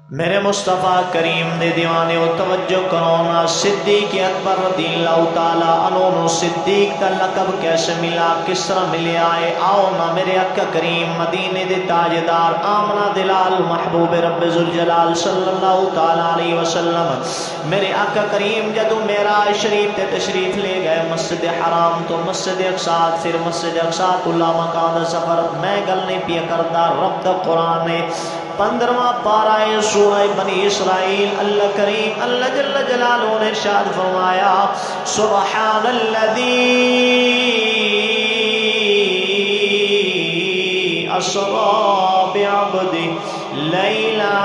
میرے مصطفیٰ کریم دے دیوانے و توجہ کرونا صدیق اکبر رضی اللہ تعالیٰ عنہ صدیق کا لقب کیسے ملا، کس طرح ملے آئے؟ آؤ نا میرے آقا کریم مدینے دے تاجدار آمنہ دلال محبوب رب ذوالجلال صلی اللہ تعالیٰ علیہ وسلم میرے آقا کریم جدو معراج شریف تے تشریف لے گئے مسجد حرام تو مسجد اقصی، پھر مسجد اقصی اللہ مکان سفر میں گل نہیں پیا کردا رب دا قرآن 15واں پارہ سورہ بنی اسرائیل اللہ کریم اللہ جل جلالہ نے ارشاد فرمایا سبحان الذی اسری بعبدہ لیلا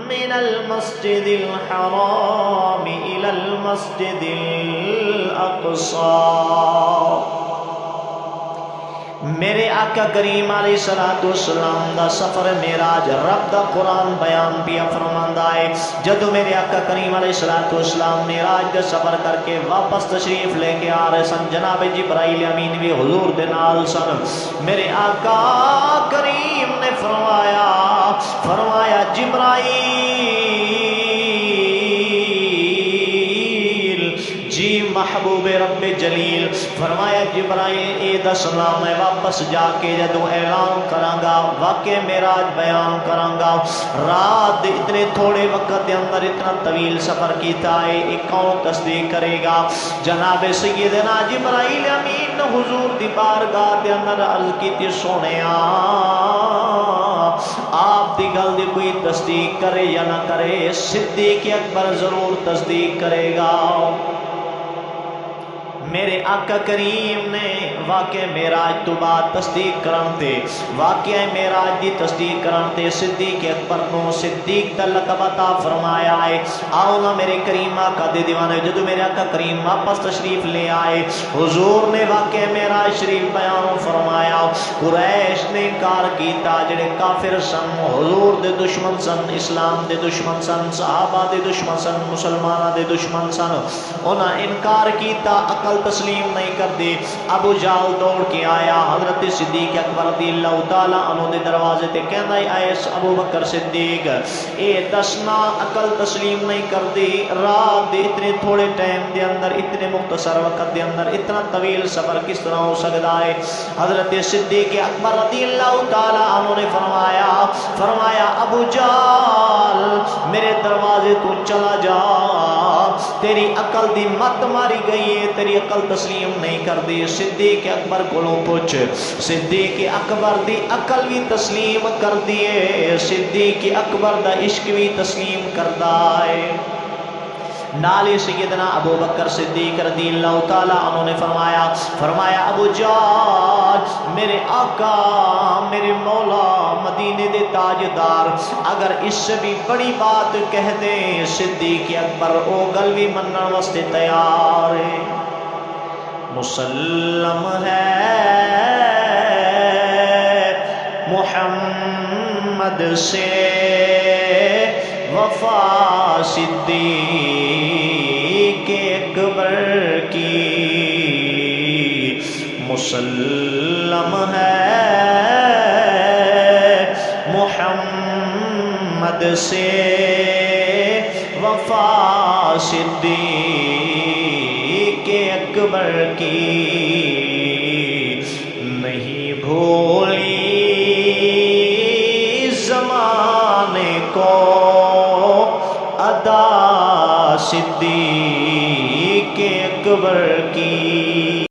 من المسجد الحرام الى المسجد الاقصی۔ میرے آقا کریم علیہ السلام دا سفر معراج رب دا قرآن بیان پیا فرماندا ہے جدو میرے آقا کریم علیہ السلام معراج دا سفر کر کے واپس تشریف لے کے آ رہے سن، جناب جبرائیل امین بھی حضور دے نال سن۔ میرے آقا کریم نے فرمایا جبرائیل جی محبوب رب جلیل، فرمایا جبرائیل اے دسنا میں واپس جا کے جدو اعلان کرانگا واقع معراج بیان کرانگا رات اتنے تھوڑے وقت دے اندر اتنا طویل سفر کیتا ہے ایک کون تصدیق کرے گا؟ جناب سیدنا جبرائیل امین حضور دی بارگاہ دے اندر عرض کیتی سونیا آپ دی گل دی کوئی تصدیق کرے یا نہ کرے، صدیق اکبر ضرور تصدیق کرے گا۔ میرے آقا کریم نے واقع معراج تو بعد تصدیق کرنتے واقع معراج دی تصدیق کرنتے صدیق اکبر نو صدیق دا لقب عطا فرمایا ہے۔ آؤ نا میرے کریم آقا دے دیوانے جدو میرے آقا کریم واپس تشریف لے آئے حضور نے واقع معراج شریف بیان فرمایا۔ قریش نے کار کیتا جڑے کافر سن، حضور دے دشمن سن، اسلام دے دشمن سن، صحابہ دے دشمن سن، مسلمانہ دے دشمن سن، انہاں انکار کیتا عقل تسلیم نہیں کر دی۔ ابو جہل دوڑ کے آیا حضرت صدیق اکبر رضی اللہ تعالیٰ عنہ دے دروازے تے کہنا ہے ابو بکر صدیق اے دسنا عقل تسلیم نہیں کر دی، رات دے اتنے تھوڑے ٹائم دے اندر اتنے مختصر وقت دے اندر اتنا طویل سفر کس طرح ہو سکتا ہے؟ حضرت صدیق اکبر رضی اللہ تعالیٰ عنہ نے فرمایا ابو جہل میرے دروازے تو چلا جا، تیری عقل دی مت ماری گئی ہے، تیری عقل تسلیم نہیں کر دی۔ صدیق اکبر کولوں پوچھ، صدیق اکبر دی عقل بھی تسلیم کر دیے، صدیق اکبر دا عشق بھی تسلیم کردا ہے۔ نالی سیدنا ابو بکر صدیق رضی اللہ تعالیٰ عنہ نے فرمایا ابو جہل میرے آقا میرے مولا مدینے دے تاجدار اگر اس سے بھی بڑی بات کہہ دیں صدیق اکبر او گل بھی منن واسطے تیار ہے۔ مسلم ہے محمد سے وفا صدیق اکبر کی، مسلم ہے محمد سے وفا صدیق اکبر کی، نہیں بھولی زمانے کو ادا صدیق اکبر کی۔